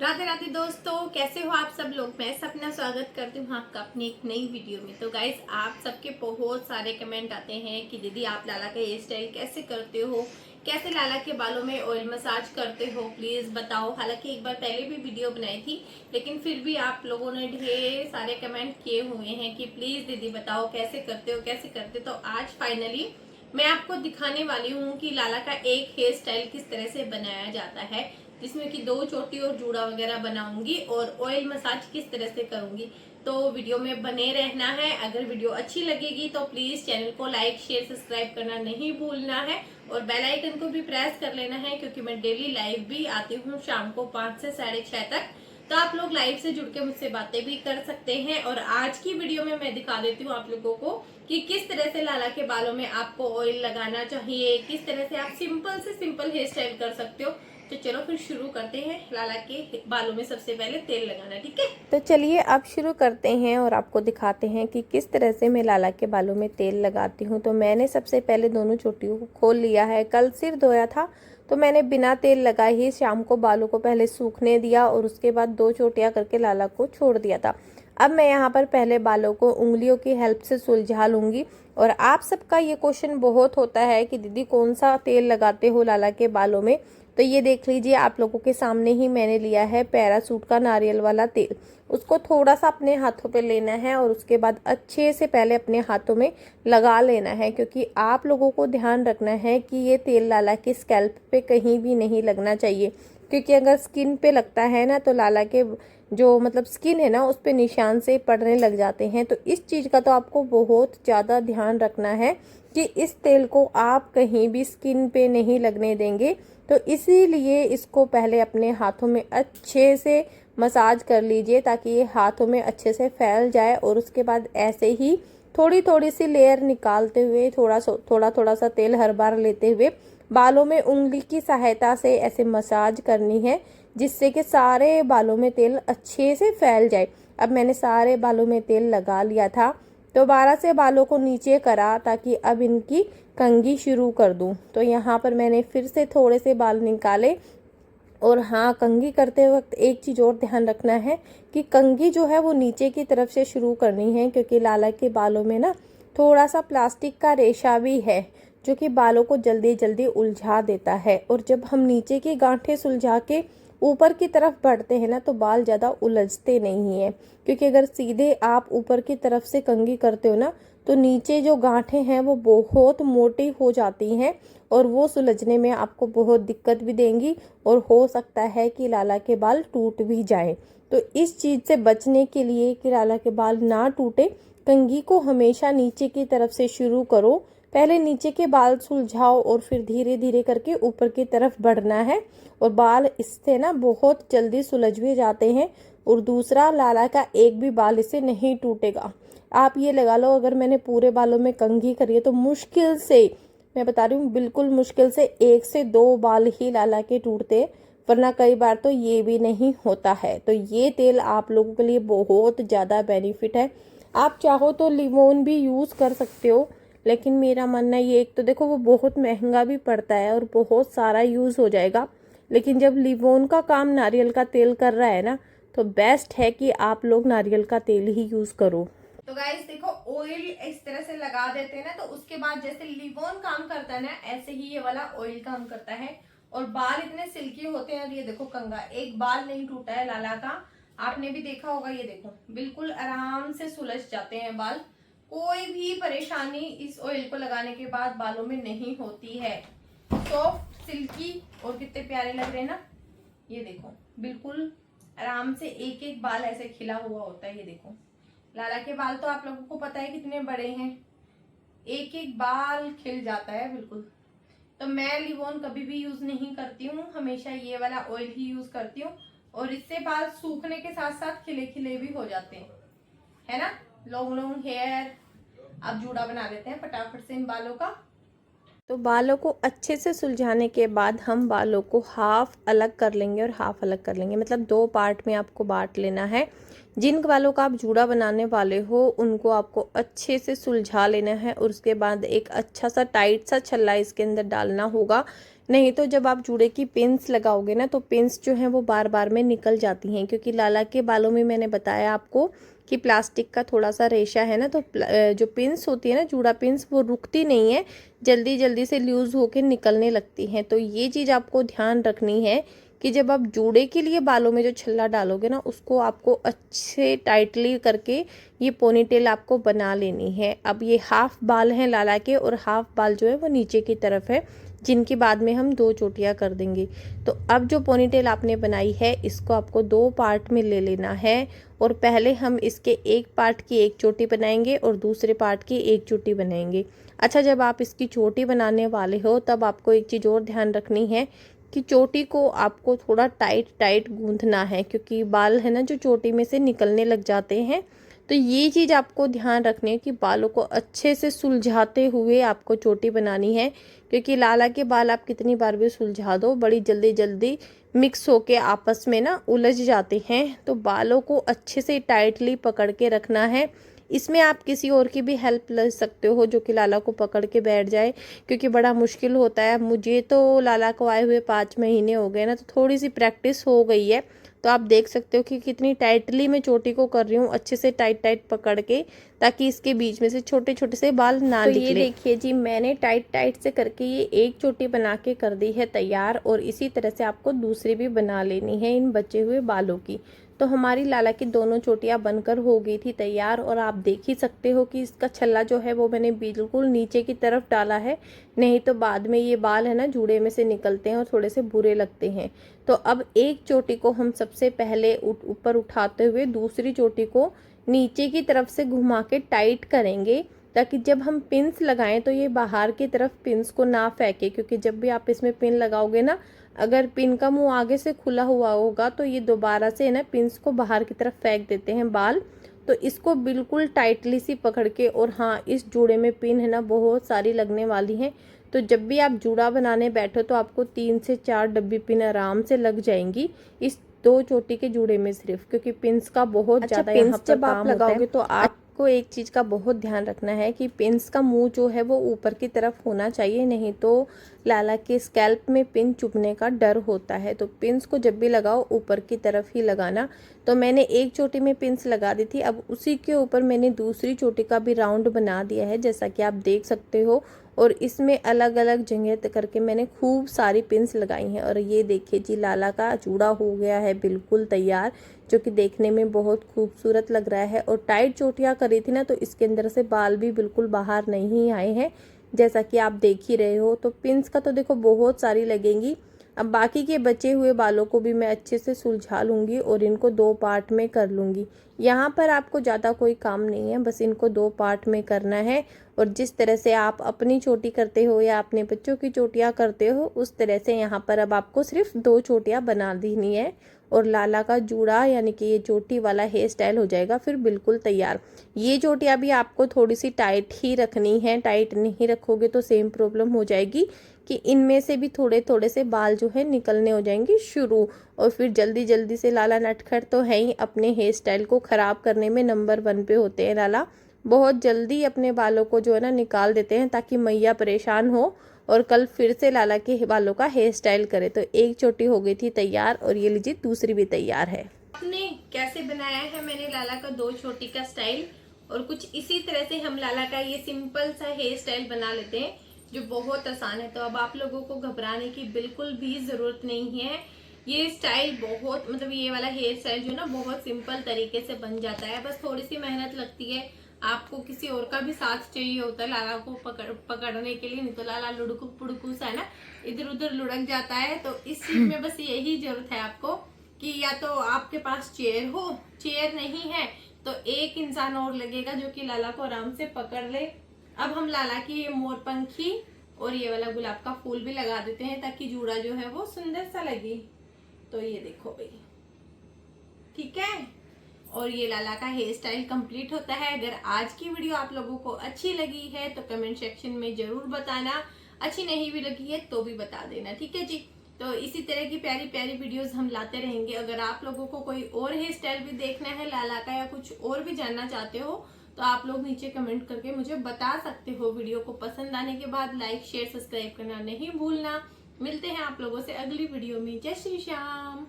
राधे राधे दोस्तों, कैसे हो आप सब लोग। मैं सपना स्वागत करती हूँ आपका अपनी एक नई वीडियो में। तो गाइस, आप सबके बहुत सारे कमेंट आते हैं कि दीदी आप लाला का हेयर स्टाइल कैसे करते हो, कैसे लाला के बालों में ऑयल मसाज करते हो, प्लीज बताओ। हालांकि एक बार पहले भी वीडियो बनाई थी, लेकिन फिर भी आप लोगों ने ढेर सारे कमेंट किए हुए हैं कि प्लीज दीदी बताओ कैसे करते हो कैसे करते हो। तो आज फाइनली मैं आपको दिखाने वाली हूँ कि लाला का एक हेयर स्टाइल किस तरह से बनाया जाता है, जिसमें कि 2 चोटी और जूड़ा वगैरह बनाऊंगी और ऑयल मसाज किस तरह से करूंगी। तो वीडियो में बने रहना है। अगर वीडियो अच्छी लगेगी तो प्लीज चैनल को लाइक शेयर सब्सक्राइब करना नहीं भूलना है और बेल आइकन को भी प्रेस कर लेना है, क्योंकि मैं डेली लाइव भी आती हूँ शाम को 5 से 6:30 तक। तो आप लोग लाइव से जुड़ के मुझसे बातें भी कर सकते हैं। और आज की वीडियो में मैं दिखा देती हूँ आप लोगों को कि किस तरह से लाला के बालों में आपको ऑयल लगाना चाहिए, किस तरह से आप सिंपल से सिंपल हेयर स्टाइल कर सकते हो। तो चलो फिर शुरू करते हैं लाला के बालों में सबसे पहले तेल लगाना, ठीक है। तो चलिए अब शुरू करते हैं और आपको दिखाते हैं कि किस तरह से मैं लाला के बालों में तेल लगाती हूँ। तो मैंने सबसे पहले दोनों चोटियों को खोल लिया है। कल सिर धोया था तो मैंने बिना तेल लगाए ही शाम को बालों को पहले सूखने दिया और उसके बाद 2 चोटियाँ करके लाला को छोड़ दिया था। अब मैं यहाँ पर पहले बालों को उंगलियों की हेल्प से सुलझा लूँगी। और आप सबका ये क्वेश्चन बहुत होता है कि दीदी कौन सा तेल लगाते हो लाला के बालों में। तो ये देख लीजिए, आप लोगों के सामने ही मैंने लिया है पैरासूट का नारियल वाला तेल। उसको थोड़ा सा अपने हाथों पे लेना है और उसके बाद अच्छे से पहले अपने हाथों में लगा लेना है, क्योंकि आप लोगों को ध्यान रखना है कि ये तेल लाला के स्कैल्प पे कहीं भी नहीं लगना चाहिए, क्योंकि अगर स्किन पे लगता है ना तो लाला के जो स्किन है ना उस पे निशान से पड़ने लग जाते हैं। तो इस चीज़ का तो आपको बहुत ज़्यादा ध्यान रखना है कि इस तेल को आप कहीं भी स्किन पे नहीं लगने देंगे। तो इसीलिए इसको पहले अपने हाथों में अच्छे से मसाज कर लीजिए ताकि ये हाथों में अच्छे से फैल जाए। और उसके बाद ऐसे ही थोड़ी थोड़ी सी लेयर निकालते हुए थोड़ा सा तेल हर बार लेते हुए बालों में उंगली की सहायता से ऐसे मसाज करनी है, जिससे कि सारे बालों में तेल अच्छे से फैल जाए। अब मैंने सारे बालों में तेल लगा लिया था। दोबारा से बालों को नीचे करा ताकि अब इनकी कंघी शुरू कर दूं। तो यहाँ पर मैंने फिर से थोड़े से बाल निकाले। और हाँ, कंघी करते वक्त एक चीज़ और ध्यान रखना है कि कंघी जो है वो नीचे की तरफ से शुरू करनी है, क्योंकि लाला के बालों में ना थोड़ा सा प्लास्टिक का रेशा भी है जो कि बालों को जल्दी जल्दी उलझा देता है। और जब हम नीचे की गांठें सुलझा के ऊपर की तरफ बढ़ते हैं ना तो बाल ज़्यादा उलझते नहीं हैं, क्योंकि अगर सीधे आप ऊपर की तरफ से कंघी करते हो ना तो नीचे जो गांठें हैं वो बहुत मोटी हो जाती हैं और वो सुलझने में आपको बहुत दिक्कत भी देंगी और हो सकता है कि लाला के बाल टूट भी जाएं। तो इस चीज़ से बचने के लिए कि लाला के बाल ना टूटे, कंघी को हमेशा नीचे की तरफ से शुरू करो। पहले नीचे के बाल सुलझाओ और फिर धीरे धीरे करके ऊपर की तरफ बढ़ना है। और बाल इससे ना बहुत जल्दी सुलझ भी जाते हैं। और दूसरा, लाला का एक भी बाल इससे नहीं टूटेगा। आप ये लगा लो, अगर मैंने पूरे बालों में कंघी करी है तो मुश्किल से, मैं बता रही हूँ बिल्कुल मुश्किल से 1 से 2 बाल ही लाला के टूटते, वरना कई बार तो ये भी नहीं होता है। तो ये तेल आप लोगों के लिए बहुत ज़्यादा बेनिफिट है। आप चाहो तो लिमोन भी यूज़ कर सकते हो, लेकिन मेरा मानना ये, एक तो देखो वो बहुत महंगा भी पड़ता है और बहुत सारा यूज़ हो जाएगा। लेकिन जब लिवोन का काम नारियल का तेल कर रहा है ना, तो बेस्ट है कि आप लोग नारियल का तेल ही यूज़ करो। तो गाइस देखो, ऑयल इस तरह से लगा देते हैं ना, तो उसके बाद जैसे लिवोन काम करता है ना, ऐसे ही ये वाला ऑयल काम करता है। और बाल इतने सिल्की होते हैं। और ये देखो कंघा, एक बाल नहीं टूटा है लाला का। आपने भी देखा होगा, ये देखो बिल्कुल आराम से सुलझ जाते हैं बाल। कोई भी परेशानी इस ऑयल को लगाने के बाद बालों में नहीं होती है। सॉफ्ट सिल्की और कितने प्यारे लग रहे हैं ना। ये देखो बिल्कुल आराम से एक एक बाल ऐसे खिला हुआ होता है। ये देखो लाला के बाल तो आप लोगों को पता है कितने बड़े हैं, एक एक बाल खिल जाता है बिल्कुल। तो मैं लिवोन कभी भी यूज नहीं करती हूँ, हमेशा ये वाला ऑयल ही यूज करती हूँ। और इससे बाल सूखने के साथ साथ खिले खिले भी हो जाते हैं, है ना। Long long hair. अब जूड़ा बना लेते हैं फटाफट से इन बालों का। तो बालों को अच्छे से सुलझाने के बाद हम बालों को हाफ अलग कर लेंगे और हाफ अलग कर लेंगे, मतलब 2 पार्ट में आपको बांट लेना है। जिन बालों का आप जूड़ा बनाने वाले हो उनको आपको अच्छे से सुलझा लेना है और उसके बाद एक अच्छा सा टाइट सा छल्ला इसके अंदर डालना होगा, नहीं तो जब आप जूड़े की पिन्स लगाओगे ना तो पिन्स जो हैं वो बार बार में निकल जाती हैं, क्योंकि लाला के बालों में मैंने बताया आपको कि प्लास्टिक का थोड़ा सा रेशा है ना, तो जो पिन्स होती है ना, जूड़ा पिन्स, वो रुकती नहीं है, जल्दी जल्दी से लूज़ होकर निकलने लगती हैं। तो ये चीज़ आपको ध्यान रखनी है कि जब आप जूड़े के लिए बालों में जो छल्ला डालोगे ना, उसको आपको अच्छे टाइटली करके ये पोनीटेल आपको बना लेनी है। अब ये हाफ बाल हैं लाला के और हाफ बाल जो है वो नीचे की तरफ है, जिनकी बाद में हम 2 चोटियाँ कर देंगे। तो अब जो पोनीटेल आपने बनाई है इसको आपको 2 पार्ट में ले लेना है, और पहले हम इसके एक पार्ट की एक चोटी बनाएंगे और दूसरे पार्ट की एक चोटी बनाएंगे। अच्छा, जब आप इसकी चोटी बनाने वाले हो तब आपको एक चीज़ और ध्यान रखनी है कि चोटी को आपको थोड़ा टाइट टाइट गूंथना है, क्योंकि बाल है ना जो चोटी में से निकलने लग जाते हैं। तो ये चीज़ आपको ध्यान रखनी है कि बालों को अच्छे से सुलझाते हुए आपको चोटी बनानी है, क्योंकि लाला के बाल आप कितनी बार भी सुलझा दो, बड़ी जल्दी जल्दी मिक्स होके आपस में ना उलझ जाते हैं। तो बालों को अच्छे से टाइटली पकड़ के रखना है। इसमें आप किसी और की भी हेल्प ले सकते हो जो कि लाला को पकड़ के बैठ जाए, क्योंकि बड़ा मुश्किल होता है। मुझे तो लाला को आए हुए 5 महीने हो गए ना, तो थोड़ी सी प्रैक्टिस हो गई है। तो आप देख सकते हो कि कितनी टाइटली मैं चोटी को कर रही हूँ, अच्छे से टाइट टाइट पकड़ के, ताकि इसके बीच में से छोटे छोटे से बाल ना निकले। ये देखिए जी, मैंने टाइट टाइट से करके ये एक चोटी बना के कर दी है तैयार, और इसी तरह से आपको दूसरी भी बना लेनी है इन बचे हुए बालों की। तो हमारी लाला की दोनों चोटियाँ बनकर हो गई थी तैयार, और आप देख ही सकते हो कि इसका छल्ला जो है वो मैंने बिल्कुल नीचे की तरफ डाला है, नहीं तो बाद में ये बाल है ना जूड़े में से निकलते हैं और थोड़े से बुरे लगते हैं। तो अब एक चोटी को हम सबसे पहले ऊपर उठाते हुए दूसरी चोटी को नीचे की तरफ से घुमा के टाइट करेंगे, ताकि जब हम पिन्स लगाएं तो ये बाहर की तरफ पिन्स को ना फेंके, क्योंकि जब भी आप इसमें पिन लगाओगे ना, अगर पिन का मुंह आगे से खुला हुआ होगा तो ये दोबारा से ना पिन्स को बाहर की तरफ फेंक देते हैं बाल। तो इसको बिल्कुल टाइटली सी पकड़ के, और हाँ, इस जूड़े में पिन है ना बहुत सारी लगने वाली हैं, तो जब भी आप जूड़ा बनाने बैठो तो आपको 3 से 4 डब्बी पिन आराम से लग जाएंगी इस 2 चोटी के जूड़े में सिर्फ, क्योंकि पिन्स का बहुत ज़्यादा यहाँ पर जब आप लगाओगे तो आपको एक चीज़ का बहुत ध्यान रखना है कि पिन्स का मुंह जो है वो ऊपर की तरफ होना चाहिए, नहीं तो लाला के स्कैल्प में पिन चुभने का डर होता है। तो पिन्स को जब भी लगाओ ऊपर की तरफ ही लगाना। तो मैंने एक चोटी में पिन्स लगा दी थी, अब उसी के ऊपर मैंने दूसरी चोटी का भी राउंड बना दिया है, जैसा कि आप देख सकते हो। और इसमें अलग अलग जगह करके मैंने खूब सारी पिन्स लगाई हैं। और ये देखिए जी, लाला का जूड़ा हो गया है बिल्कुल तैयार, जो कि देखने में बहुत खूबसूरत लग रहा है। और टाइट चोटियाँ करी थी ना, तो इसके अंदर से बाल भी बिल्कुल बाहर नहीं आए हैं, जैसा कि आप देख ही रहे हो। तो पिन्स का तो देखो बहुत सारी लगेंगी। अब बाकी के बचे हुए बालों को भी मैं अच्छे से सुलझा लूँगी और इनको 2 पार्ट में कर लूँगी। यहाँ पर आपको ज़्यादा कोई काम नहीं है, बस इनको 2 पार्ट में करना है। और जिस तरह से आप अपनी चोटी करते हो या अपने बच्चों की चोटियाँ करते हो, उस तरह से यहाँ पर अब आपको सिर्फ 2 चोटियाँ बना देनी है, और लाला का जूड़ा यानी कि ये चोटी वाला हेयर स्टाइल हो जाएगा फिर बिल्कुल तैयार। ये चोटियाँ भी आपको थोड़ी सी टाइट ही रखनी है, टाइट नहीं रखोगे तो सेम प्रॉब्लम हो जाएगी कि इनमें से भी थोड़े थोड़े से बाल जो है निकलने हो जाएंगे शुरू, और फिर जल्दी जल्दी से लाला नटखट तो है ही, अपने हेयर स्टाइल को ख़राब करने में नंबर 1 पे होते हैं लाला। बहुत जल्दी अपने बालों को जो है ना निकाल देते हैं, ताकि मैया परेशान हो और कल फिर से लाला के बालों का हेयर स्टाइल करे। तो एक चोटी हो गई थी तैयार, और ये लीजिए दूसरी भी तैयार है। आपने कैसे बनाया है मैंने लाला का 2 चोटी का स्टाइल, और कुछ इसी तरह से हम लाला का ये सिंपल सा हेयर स्टाइल बना लेते हैं, जो बहुत आसान है। तो अब आप लोगों को घबराने की बिल्कुल भी जरूरत नहीं है। ये स्टाइल बहुत, मतलब ये वाला हेयर स्टाइल जो ना बहुत सिंपल तरीके से बन जाता है, बस थोड़ी सी मेहनत लगती है। आपको किसी और का भी साथ चाहिए होता है लाला को पकड़ने के लिए, नहीं तो लाला लुड़कू पुड़कू सा है ना, इधर उधर लुढ़क जाता है। तो इस चीज में बस यही जरूरत है आपको कि या तो आपके पास चेयर हो, चेयर नहीं है तो एक इंसान और लगेगा जो कि लाला को आराम से पकड़ ले। अब हम लाला की ये मोरपंखी और ये वाला गुलाब का फूल भी लगा देते हैं, ताकि जूड़ा जो है वो सुंदर सा लगे। तो ये देखो भाई, ठीक है। और ये लाला का हेयर स्टाइल कंप्लीट होता है। अगर आज की वीडियो आप लोगों को अच्छी लगी है तो कमेंट सेक्शन में जरूर बताना, अच्छी नहीं भी लगी है तो भी बता देना, ठीक है जी। तो इसी तरह की प्यारी प्यारी वीडियोस हम लाते रहेंगे। अगर आप लोगों को कोई और हेयर स्टाइल भी देखना है लाला का, या कुछ और भी जानना चाहते हो, तो आप लोग नीचे कमेंट करके मुझे बता सकते हो। वीडियो को पसंद आने के बाद लाइक शेयर सब्सक्राइब करना नहीं भूलना। मिलते हैं आप लोगों से अगली वीडियो में। जय श्री श्याम।